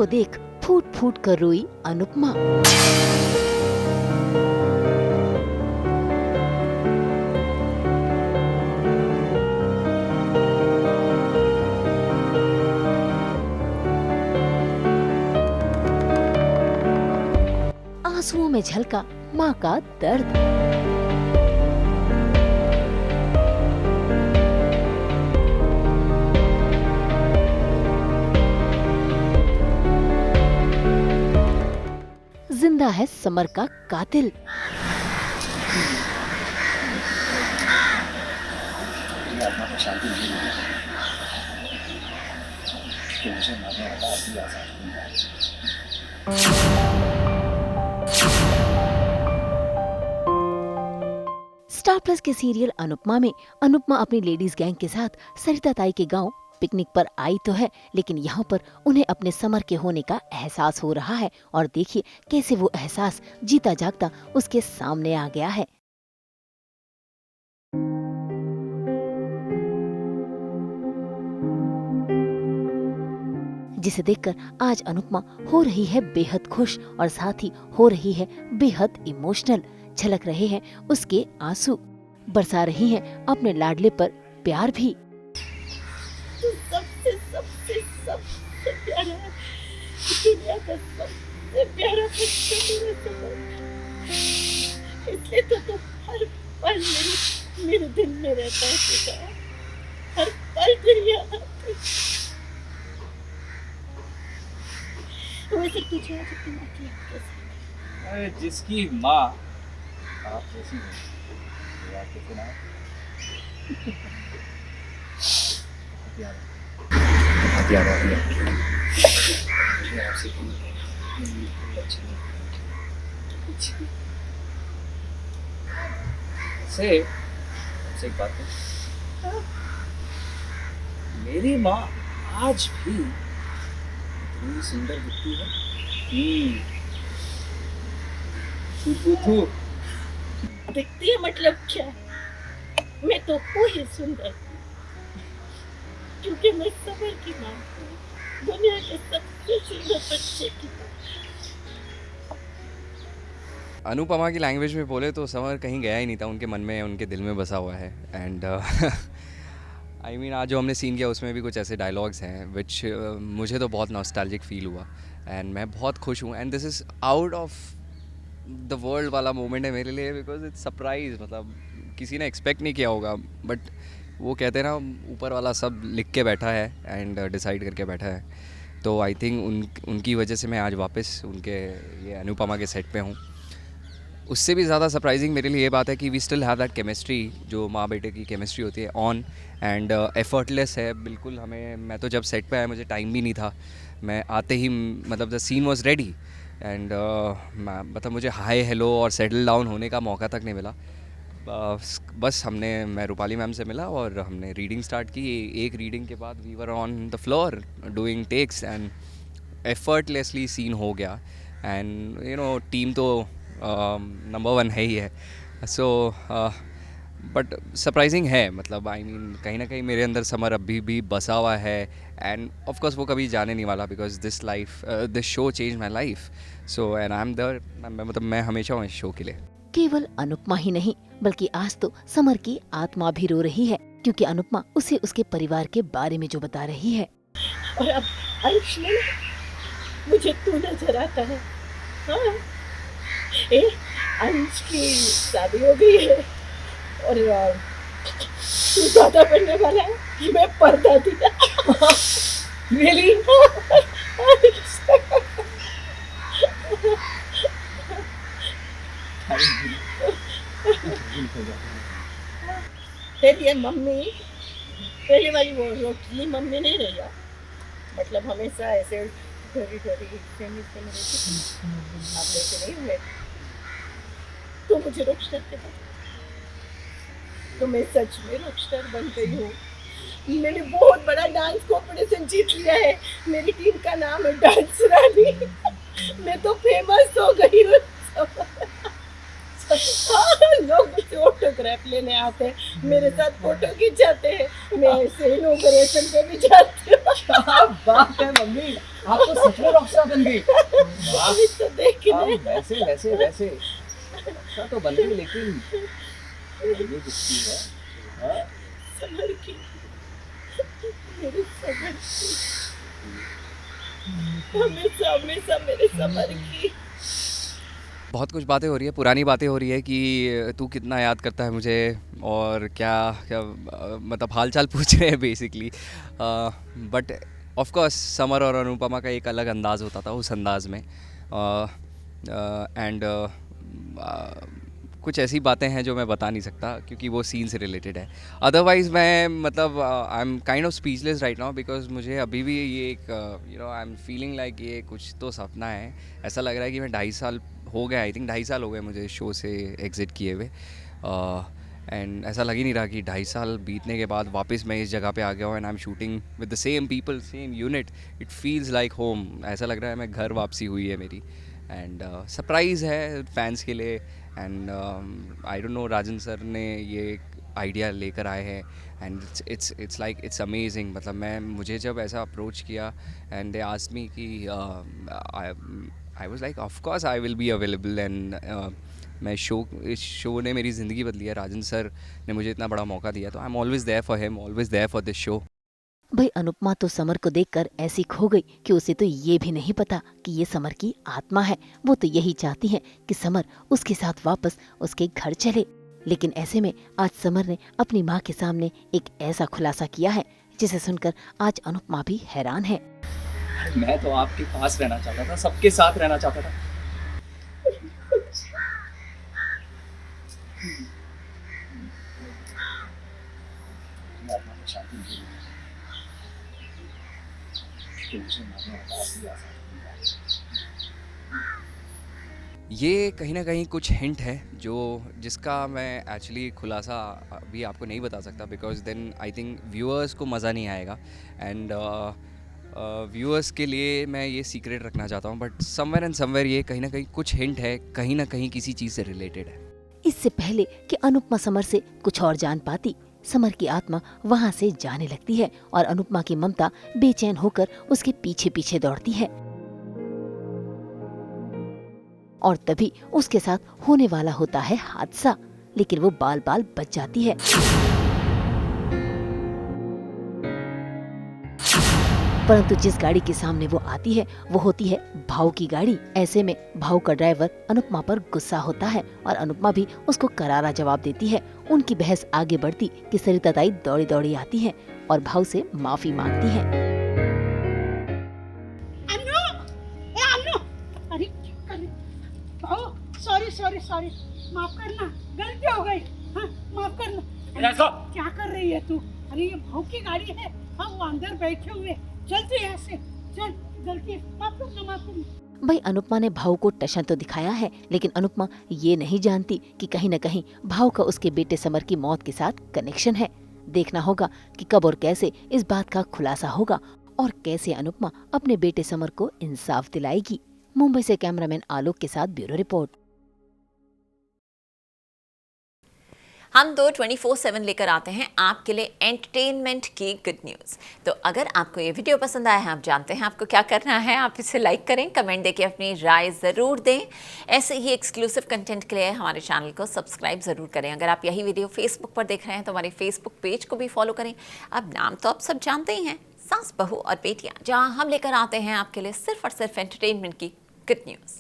को देख फूट फूट कर रोई अनुपमा। आंसुओं में झलका माँ का दर्द। जिंदा है समर का कातिल। आत्मा को शांति नहीं मिली तो मुझे मारने वाला अभी आजाद नहीं है। स्टार प्लस के सीरियल अनुपमा में अनुपमा अपनी लेडीज गैंग के साथ सरिता ताई के गांव पिकनिक पर आई तो है, लेकिन यहाँ पर उन्हें अपने समर के होने का एहसास हो रहा है और देखिए कैसे वो एहसास जीता जागता उसके सामने आ गया है। जिसे देखकर आज अनुपमा हो रही है बेहद खुश और साथ ही हो रही है बेहद इमोशनल। छलक रहे हैं उसके आंसू, बरसा रही हैं अपने लाडले पर प्यार भी। सबसे सबसे सबसे प्यारा है, दुनिया का सबसे प्यारा बच्चा मेरा समर। इसलिए तो तुम हर पल मेरे दिल में रहता है बेटा, हर पल तेरी याद आती है। वैसे तुझे आज अपनी माँ की याद कैसे? अरे जिसकी माँ आप जैसी है तो याद कैसे ना हथियार आपसे से एक बात है, मेरी माँ आज भी इतनी सुंदर दिखती है। थू दिखती है मतलब क्या? मैं तो हूँ ही सुंदर, क्योंकि मैं समर की माँ हूँ, दुनिया के सबसे सुंदर बच्चे की माँ। अनुपमा की लैंग्वेज में बोले तो समर कहीं गया ही नहीं था, उनके मन में उनके दिल में बसा हुआ है। एंड आई मीन आज जो हमने सीन किया उसमें भी कुछ ऐसे डायलॉग्स हैं विच मुझे तो बहुत नॉस्टैल्जिक फील हुआ एंड मैं बहुत खुश हूँ। And this is out of the world वाला मोमेंट है मेरे लिए, बिकॉज इट्स सरप्राइज, मतलब किसी ने एक्सपेक्ट नहीं किया होगा, बट वो कहते हैं ना ऊपर वाला सब लिख के बैठा है एंड डिसाइड करके बैठा है। तो आई थिंक उनकी वजह से मैं आज वापस उनके ये अनुपमा के सेट पे हूँ। उससे भी ज़्यादा सरप्राइजिंग मेरे लिए ये बात है कि we still have that chemistry जो माँ बेटे की केमिस्ट्री होती है ऑन एंड एफर्टलेस है बिल्कुल। मैं तो जब सेट पे आया मुझे टाइम भी नहीं था, मैं आते ही मतलब the scene was ready and मतलब मुझे हाई हेलो और सेटल डाउन होने का मौका तक नहीं मिला। बस मैं रूपाली मैम से मिला और हमने रीडिंग स्टार्ट की। एक रीडिंग के बाद we were on the floor doing takes and effortlessly scene हो गया। एंड यू नो टीम तो नंबर 1 है ही है। सो बट सरप्राइजिंग है, मतलब आई मीन कहीं ना कहीं मेरे अंदर समर अभी भी बसा हुआ है एंड ऑफ कोर्स वो कभी जाने नहीं वाला, because this show change my life. So and I am there, मतलब मैं हमेशा हूँ इस शो के लिए। केवल अनुपमा ही नहीं बल्कि आज तो समर की आत्मा भी रो रही है, क्योंकि अनुपमा उसे उसके परिवार के बारे में जो बता रही है। और अब अंश में मुझे तू नजर आता है। हाँ, अंश की शादी हो गई है और तू दादा बनने वाला है, मैं परदादी। रियली? तेरी मम्मी पहली वाली वो रोटली मम्मी नहीं रही, मतलब हमेशा ऐसे ढरी सेमी आप ऐसे नहीं हुए। तो मुझे रॉकस्टार कहता, तो मैं सच में रॉकस्टार बन गई हूँ। मैंने बहुत बड़ा डांस कॉम्पिटिशन जीत लिया है, मेरी टीम का नाम है डांस रानी। मैं तो फेमस हो गई हूँ। लोग मुझसे ऑटोग्राफ लेने आते हैं, मेरे साथ फोटो खिंचाते हैं, मैं ऐसे इनॉग्रेशन पे भी जाती हूँ। क्या बात है मम्मी, आप तो सच में रॉकस्टार बन गई। वाह, तो देखने हाँ, वैसे वैसे वैसे रॉकस्टार तो बन गई, लेकिन ये दिखती है। हाँ? समर की, मेरे समर की, हमेशा हमेशा मेरे समर की। बहुत कुछ बातें हो रही है, पुरानी बातें हो रही है कि तू कितना याद करता है मुझे, और क्या क्या मतलब हाल चाल पूछ रहे हैं basically. But of course summer और अनुपमा का एक अलग अंदाज़ होता था उस अंदाज में। एंड कुछ ऐसी बातें हैं जो मैं बता नहीं सकता क्योंकि वो सीन से रिलेटेड है। अदरवाइज़ मैं मतलब I am kind of speechless right now, because मुझे अभी भी ये एक आई एम फीलिंग लाइक ये कुछ तो सपना है। ऐसा लग रहा है कि मैं 2.5 साल हो गए, आई थिंक 2.5 साल हो गए मुझे शो से एग्ज़िट किए हुए। एंड ऐसा लग ही नहीं रहा कि 2.5 साल बीतने के बाद वापस मैं इस जगह पे आ गया हूँ and I am shooting with the same people, same unit. It feels like home. ऐसा लग रहा है मैं घर वापसी हुई है मेरी। एंड सरप्राइज़ है फैंस के लिए। And I don't know, Rajan sir ने ये आइडिया लेकर आए हैं and it's like it's amazing. मतलब मुझे जब ऐसा अप्रोच किया एंड दे आस्क्ड मी कि I was like of course I will be available. And मैं इस शो ने मेरी ज़िंदगी बदली है। राजन सर ने मुझे इतना बड़ा मौका दिया, तो I am always there for him, always there for this show. भाई अनुपमा तो समर को देखकर ऐसी खो गई कि उसे तो ये भी नहीं पता कि ये समर की आत्मा है। वो तो यही चाहती है कि समर उसके साथ वापस उसके घर चले। लेकिन ऐसे में आज समर ने अपनी माँ के सामने एक ऐसा खुलासा किया है जिसे सुनकर आज अनुपमा भी हैरान है। मैं तो आपके पास रहना चाहता था, सबके साथ रहना चाहता था। मैं आत्मा को शांति मिली कि मुझे मारने वाला आदमी आ सकता है। ये कहीं ना कहीं कुछ हिंट है जिसका मैं एक्चुअली खुलासा अभी आपको नहीं बता सकता, because then I think viewers को मज़ा नहीं आएगा। एंड व्यूअर्स के लिए मैं ये सीक्रेट रखना चाहता हूँ, बट समवेयर एंड समवेयर ये कहीं ना कहीं कुछ हिंट है, कहीं ना कहीं किसी चीज़ से रिलेटेड है। इससे पहले कि अनुपमा समर से कुछ और जान पाती, समर की आत्मा वहाँ से जाने लगती है और अनुपमा की ममता बेचैन होकर उसके पीछे पीछे दौड़ती है। और तभी उसके साथ होने वाला होता है हादसा, लेकिन वो बाल बाल बच जाती है। परंतु जिस गाड़ी के सामने वो आती है वो होती है भाऊ की गाड़ी। ऐसे में भाऊ का ड्राइवर अनुपमा पर गुस्सा होता है और अनुपमा भी उसको करारा जवाब देती है। उनकी बहस आगे बढ़ती कि सरिता ताई दौड़ी दौड़ी आती है और भाऊ से माफी मांगती है। सॉरी माफ करना, गलती हो गई। हाँ, माफ करना। क्या कर रही है तू? अरे ये भाऊ की गाड़ी है, हम वो अंदर बैठे हुए। चल तू यहाँ से, चल। गलती, माफ करना। भाई अनुपमा ने भाऊ को टशन तो दिखाया है, लेकिन अनुपमा ये नहीं जानती कि कहीं न कहीं भाऊ का उसके बेटे समर की मौत के साथ कनेक्शन है। देखना होगा कि कब और कैसे इस बात का खुलासा होगा और कैसे अनुपमा अपने बेटे समर को इंसाफ दिलाएगी। मुंबई से कैमरामैन आलोक के साथ ब्यूरो रिपोर्ट। हम तो 24/7 लेकर आते हैं आपके लिए एंटरटेनमेंट की गुड न्यूज़। तो अगर आपको ये वीडियो पसंद आया है, आप जानते हैं आपको क्या करना है। आप इसे लाइक करें, कमेंट देके अपनी राय ज़रूर दें। ऐसे ही एक्सक्लूसिव कंटेंट के लिए हमारे चैनल को सब्सक्राइब ज़रूर करें। अगर आप यही वीडियो फेसबुक पर देख रहे हैं तो हमारे फेसबुक पेज को भी फॉलो करें। अब नाम तो आप सब जानते ही हैं, सास, बहू और बेटियाँ, जहाँ हम लेकर आते हैं आपके लिए सिर्फ और सिर्फ एंटरटेनमेंट की गुड न्यूज़।